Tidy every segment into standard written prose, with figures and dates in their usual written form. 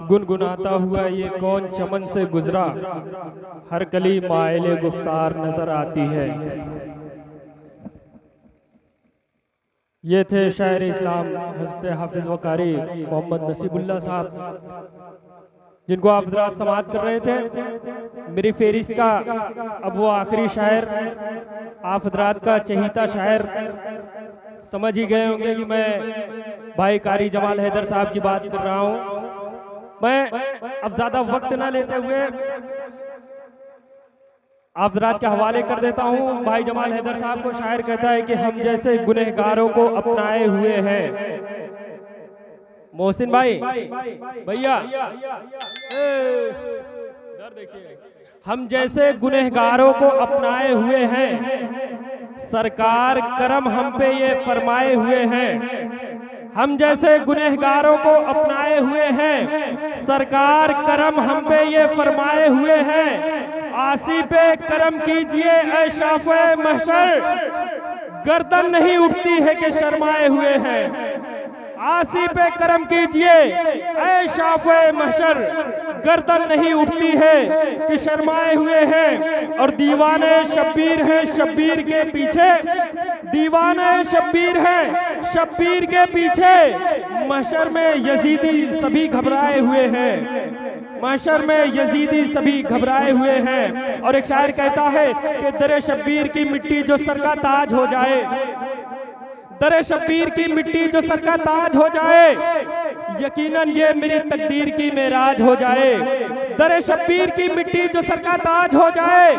गुनगुनाता हुआ ये कौन चमन से गुजरा, हर कली माइले गुफ्तार नजर आती है। ये थे शायर इस्लाम हज़रत हाफिज़ वकारी मोहम्मद नसीबुल्लाह साहब, जिनको आप हज़रात समाअत कर रहे थे। मेरी फेरिस्त का अब वो आखिरी शायर, आप हज़रात का चहीता शायर समझ ही गए होंगे कि मैं भाई कारी जमाल हैदर साहब की बात कर रहा हूँ। मैं अब ज्यादा वक्त ना लेते हुए आप हज़रात के हवाले कर देता हूँ। भाई जमाल हैदर साहब को शायर कहता है कि हम जैसे गुनहगारों को अपनाए हुए हैं। मोहसिन भाई भैया देखिए, हम जैसे गुनहगारों को अपनाए हुए हैं, सरकार करम हम पे ये फरमाए हुए हैं। हम जैसे गुनहगारों को अपनाए हुए हैं, सरकार करम हम पे ये फरमाए हुए हैं। आसी पे करम कीजिए ऐ शाफ़े महशर, गर्दन नहीं उठती है कि शर्माए हुए हैं। आसी पे करम कीजिए ऐ शाफ़े महशर, गर्दन नहीं उठती है कि शर्माए हुए हैं। और दीवाने शब्बीर हैं शब्बीर के पीछे, दीवाने शब्बीर हैं शब्बीर के पीछे, महशर में यजीदी सभी घबराए हुए हैं। महशर में यजीदी सभी घबराए हुए हैं। और एक शायर कहता है कि दरे शब्बीर की मिट्टी जो सर का ताज हो जाए, दरे शब्बीर की मिट्टी जो सर का ताज हो जाए, यकीनन ये मेरी तकदीर की मेराज हो जाए। दरे शब्बीर की मिट्टी जो सर का ताज हो जाए,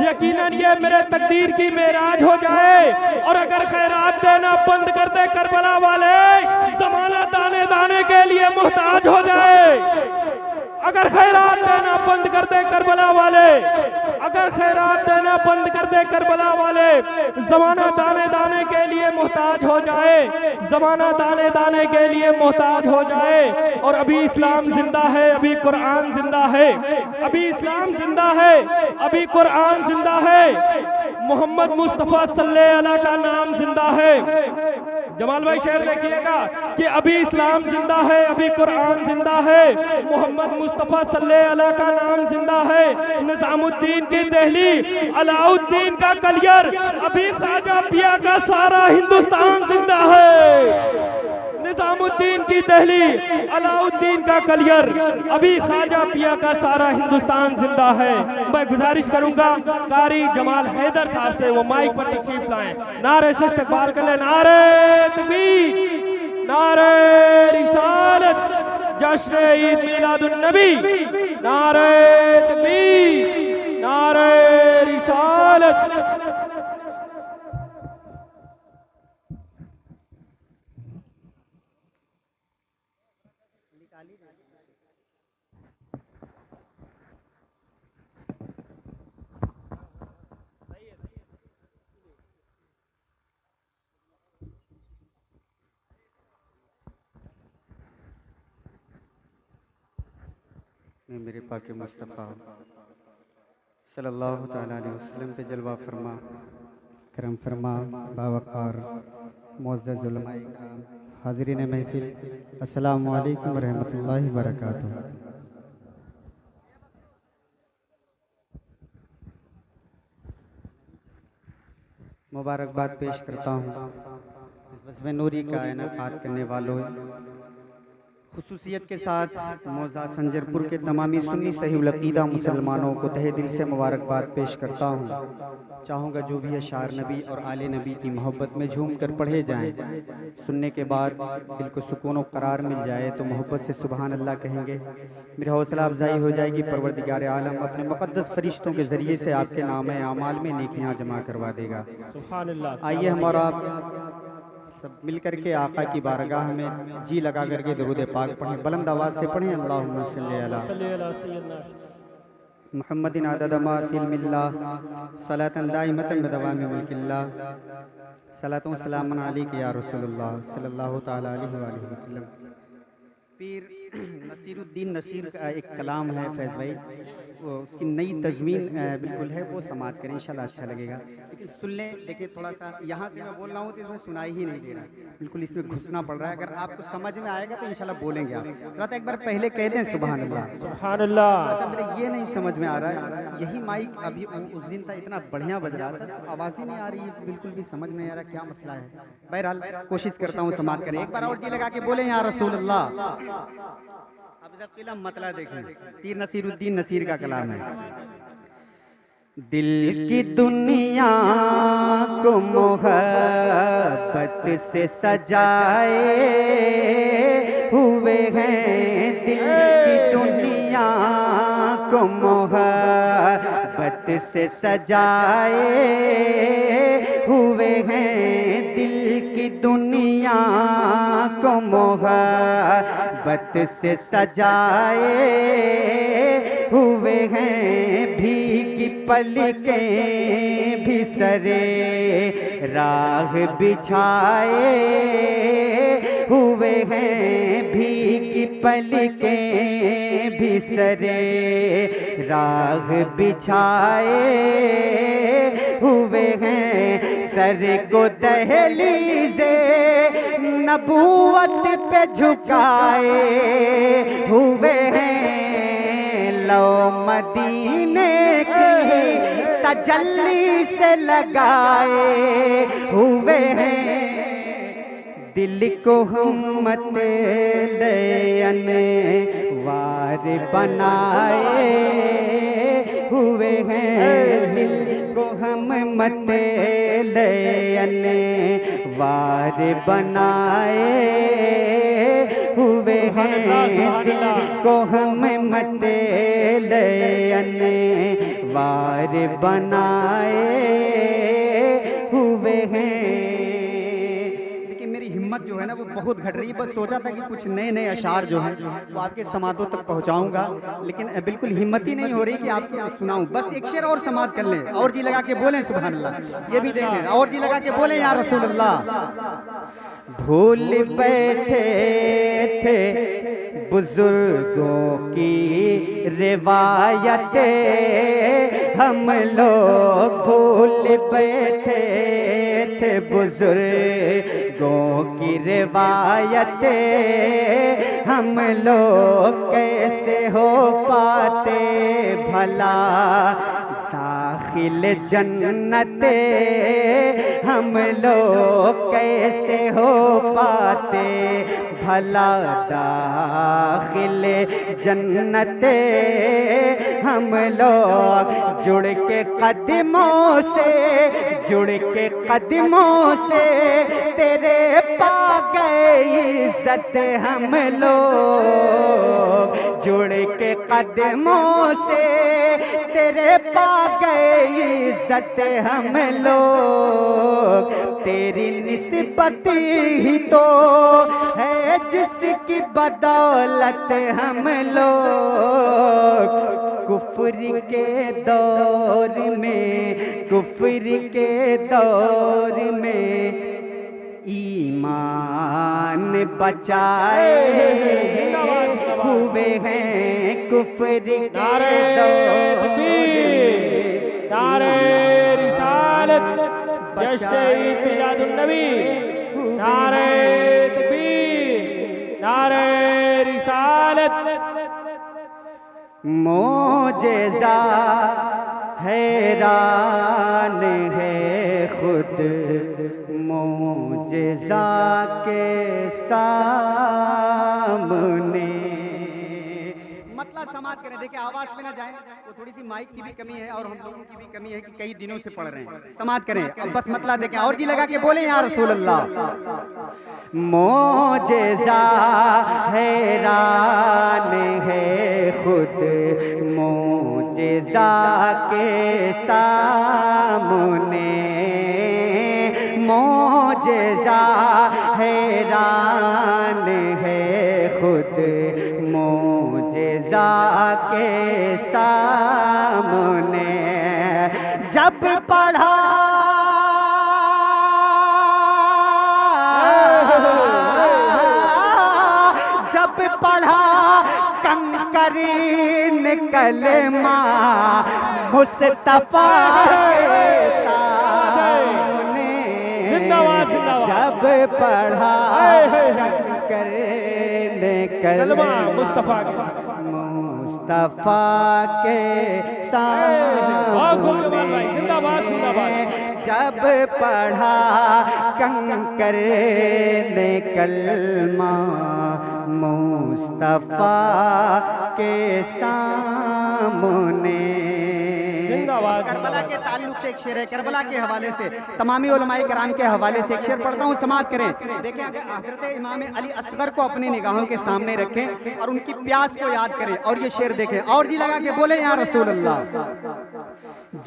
यकीनन ये मेरे तकदीर की मेराज हो जाए। और अगर खैरात देना बंद कर दे करबला वाले, ज़माना दाने दाने के लिए मोहताज हो जाए। अगर खैरात देना बंद कर दे करबला वाले, अगर खैरात देना बंद कर दे करबला वाले, ज़माना दाने दाने के लिए मोहताज हो जाए। ज़माना दाने दाने के लिए मोहताज हो जाए। और अभी इस्लाम जिंदा है, अभी कुरान जिंदा है, अभी इस्लाम जिंदा है, अभी कुरान जिंदा है। मोहम्मद मुस्तफ़ा सल्लल्लाहु अलैहि का नाम जिंदा है। जमाल भाई शेर देखिएगा कि अभी इस्लाम जिंदा है, अभी कुरान जिंदा है, मोहम्मद मुस्तफ़ा सल्लल्लाहु अलैहि का नाम जिंदा है। निज़ामुद्दीन की दहली, अलाउद्दीन का कलियर, अभी ख्वाजा पिया का सारा हिंदुस्तान जिंदा है। निज़ामुद्दीन की दहली, अलाउद्दीन का कलियर, अभी ख्वाजा पिया का सारा हिंदुस्तान जिंदा है। मैं गुजारिश करूंगा कारी जमाल हैदर साहब से वो माइक पर तशरीफ लाएं। नारे से इस्तकबाल कर लें। नारे तकबीर, नारे रिसालत, जश्न ईद मिलादुन नबी, नारे तकबीर, नारे रिसालत। मेरे पाके मुस्तफ़ा सल्लल्लाहु तआला अलैहि वसल्लम पे जलवा फरमा, करम फरमा, बावक़ार मुअज़्ज़ज़ उलमाए किराम, हाज़िरीन महफ़िल, अस्सलामु अलैकुम व रहमतुल्लाहि व बरकातुहू। मुबारकबाद पेश करता हूँ इस वज़्फ़े नूरी का इनाक़ाद करने वालों, खुसूसियत के साथ मौज़ा संजरपुर के तमामी सुन्नी सहीउल अक़ीदा मुसलमानों को तहे दिल से मुबारकबाद पेश करता हूँ। चाहूँगा जो भी अशार नबी और आले नबी की मोहब्बत में झूम कर पढ़े जाएँ, सुनने के बाद दिल को सुकून और करार मिल जाए तो मोहब्बत से सुबहान अल्लाह कहेंगे। मेरी हौसला अफजाई हो जाएगी। परवरदिगार आलम अपने मुक़द्दस फरिश्तों के ज़रिए से आपके नामे आमाल में नेकियां जमा करवा देगा। सुभान अल्लाह। आइए हम और आप सब मिल करके आका की बारगाह में जी लगा करके दरूद पाक पढ़ें, बुलंद आवाज़ से पढ़ें। अल्लाहुम्मा सल्ली अला मुहम्मदिन अदद मा फिल मिल्लाह, सलातन दाइमतन बिदवामि मुल्किल्लाह, सलातु व सलामुन अलैका या रसूलुल्लाह सल्लल्लाहु तआला अलैहि वसल्लम। पीर नसीरुद्दीन नसीर का एक कलाम है फैज़ भाई, उसकी नई तजवीन बिल्कुल है, वो समाप्त करें, इंशाल्लाह अच्छा लगेगा। लेकिन सुन लें, देखिए थोड़ा सा यहाँ से मैं बोल रहा हूँ तो इसमें सुनाई ही नहीं दे रहा, बिल्कुल इसमें घुसना पड़ रहा है। अगर आपको समझ में आएगा तो इंशाल्लाह बोलेंगे आप। थोड़ा सा एक बार पहले कह दें सुभान अल्लाह। सुभान अल्लाह। अच्छा, मेरे ये नहीं समझ में आ रहा है, यही माइक अभी उस दिन था इतना बढ़िया बज रहा था, आवाज़ ही नहीं आ रही है, बिल्कुल भी समझ में नहीं आ रहा क्या मसला है। बहरहाल कोशिश करता हूँ समाप्त करें। एक बार और जी लगा के बोले या रसूल अल्लाह। अब जब किला मतला देखें, पीर नसीरुद्दीन नसीर का कलाम है। दिल की दुनिया को मोहब्बत से सजाए हुए हैं, दिल की दुनिया को मोहब्बत से सजाए हुए हैं, दिल की दुनिया को मोहब्बत से सजाए हुए हैं, भीगी पलकें भी सरे राह बिछाए हुए हैं, भीगी पलकें भी सरे राह बिछाए हुए हैं, सर को दहलीज़े नबूवत पे झुकाए हुए हैं, लो मदीने की तजल्ली से लगाए हुए हैं, दिल को हम मत दयन वार बनाए हुए हैं, दिल को हम मत दयन वार बनाए हुए हैं, दिल को हम मत दयन वार बनाए हुए हैं। हिम्मत जो है ना वो बहुत घट रही है, बस सोचा था कि कुछ नए नए अशार जो हैं वो आपके समातों तक पहुंचाऊंगा, लेकिन बिल्कुल हिम्मत ही नहीं हो रही कि आपको सुनाऊं। बस एक शेर और समाप्त कर लें, और जी लगा के बोलें सुभान अल्लाह, ये भी देखें, और जी लगा के बोलें या रसूल अल्लाह। भूल बैठे थे बुजुर्गों की रिवायतें, हम लोग भूल बैठे थे बुजुर्गों की रिवायतें, हम लोग कैसे हो पाते भला दाखिल जन्नते, हम लोग कैसे हो पाते भला दाखिल जन्नते, हम लोग जुड़ के कदमों से, जुड़ के कदमों से तेरे पा गए इज्जत, हम लोग जुड़ के कदमों से तेरे पा गए इज्जत, हम लोग तेरी निस्बत ही तो है जिसकी बदौलत हम लोग कुफ्र के दौर में, कुफ्र के दौर में ईमान बचाए हुए हैं, कुफ्र के दौर में नारे रिसालत जश्न मिलादुन नबी, नारे तकबीर, नारे रिसालत। मोजेज़ा हैरान है खुद मोजेज़ा के सामने। मतलब समाज करें, देखिए आवाज पे ना जाए, वो थोड़ी सी माइक की भी कमी है और हम लोगों की भी कमी है कि कई दिनों से पढ़ रहे हैं। समाज करें अब बस मतलब देखें, और जी लगा के बोले या रसूल अल्लाह। मोजेज़ा हैरान है खुद मोजेज़ा के सामने, मोजेज़ा हैरान है खुद मोजेज़ा के सामने, जब पढ़ा जब पढ़ा कंकर करीन कलमा मुस्तफा के सामने जिंदाबाद जिंदाबाद जब पढ़ा करीन कलमा कलमा मुस्तफा के मुस्तफा के बहुत खूब जमाल भाई, जिंदाबाद जिंदाबाद। सामने जब पढ़ा कंकर ने कलमा मुस्तफा के सामने। जिंदाबाद करबला के ताल्लुक से एक शेर है, करबला के हवाले से, तमामी उलमाए कराम के हवाले से एक शेर पढ़ता हूँ, समाप्त करें। देखें, अगर हज़रत इमाम अली असगर को अपनी निगाहों के सामने रखें और उनकी प्यास को याद करें और ये शेर देखें और जी लगा के बोले या रसूल अल्लाह।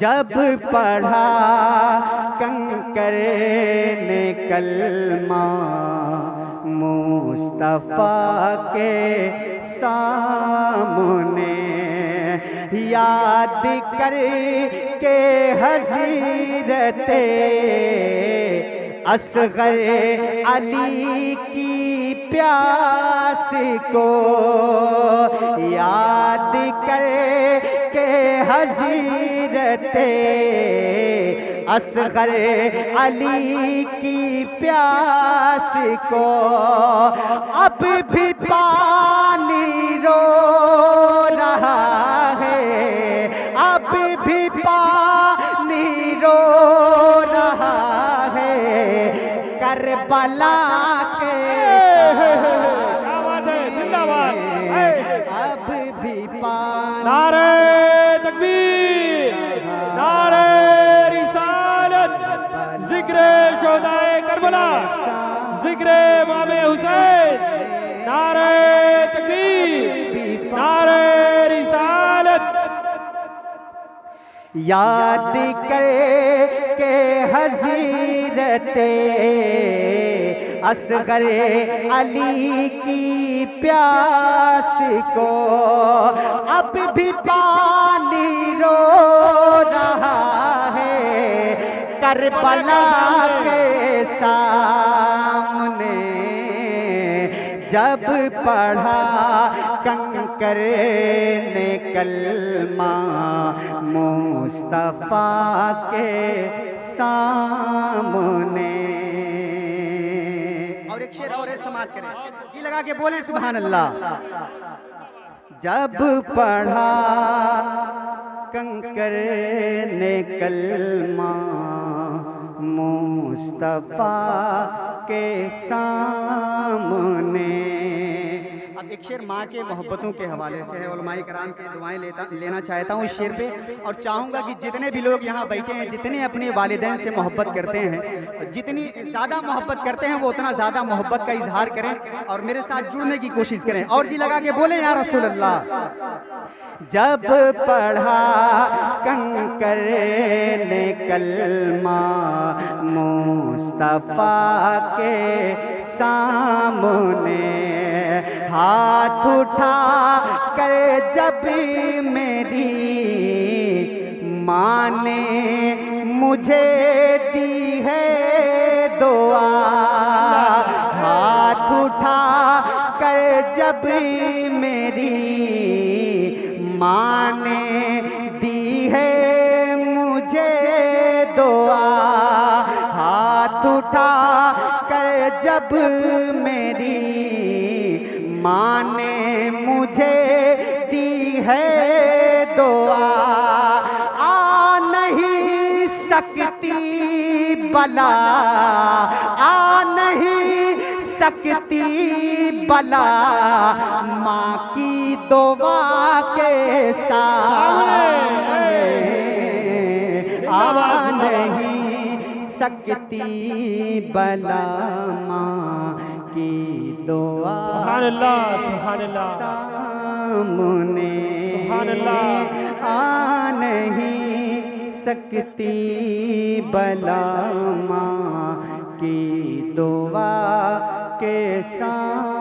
जब पढ़ा कंकर ने कलमा मुस्तफा के सामने याद कर के हज़रते असगर अली की प्यास को याद कर के हज़रते असगर अली की प्यास को अब भी पानी रो रहा है, अब भी पानी रो रहा है करबला के क्या बात है, जिंदाबाद। अब भी पानी। नारे तकबीर, नारे रिसालत, जिक्रे शोहदाए करबला, जिक्रे इमाम हुसैन, नारे तकबीर, नारे रिसालत। याद कर के हज़रते असगर अली की प्यास को अब भी पानी रो रहा है करबला के सामने। जब पढ़ा कंकर ने कलमा मुस्तफा के सामने। और एक शेर और है, समाप्त करें जी लगा के बोले सुभान अल्लाह। जब पढ़ा कंकर ने कलमा मुस्तफा के सामने। अब एक शेर माँ के मोहब्बतों के हवाले से है, उलमाए कराम के दुआएं लेना चाहता हूँ इस शेर पे और चाहूँगा कि जितने भी लोग यहाँ बैठे हैं, जितने अपने वालिदैन से मोहब्बत करते हैं, जितनी ज़्यादा मोहब्बत करते हैं वो उतना ज़्यादा मोहब्बत का इजहार करें और मेरे साथ जुड़ने की कोशिश करें और जी लगा के बोले या रसूल अल्लाह। जब पढ़ा कंकर ने कलमा मुस्तफा के सामने हाथ उठा कर जब मेरी माँ ने मुझे दी है दुआ, हाथ उठा कर जब मेरी माँ ने दी है मुझे दुआ, हाथ उठा कर जब मेरी माँ ने मुझे दी है दुआ, आ नहीं सकती बला, आ नहीं सकती बला माँ की दुआ के सामने, आ नहीं सकती बला माँ की दुआ सुभान अल्लाह, सुभान अल्लाह, सामने, सुभान अल्लाह। आ नहीं सकती बला माँ की दुआ के सामने।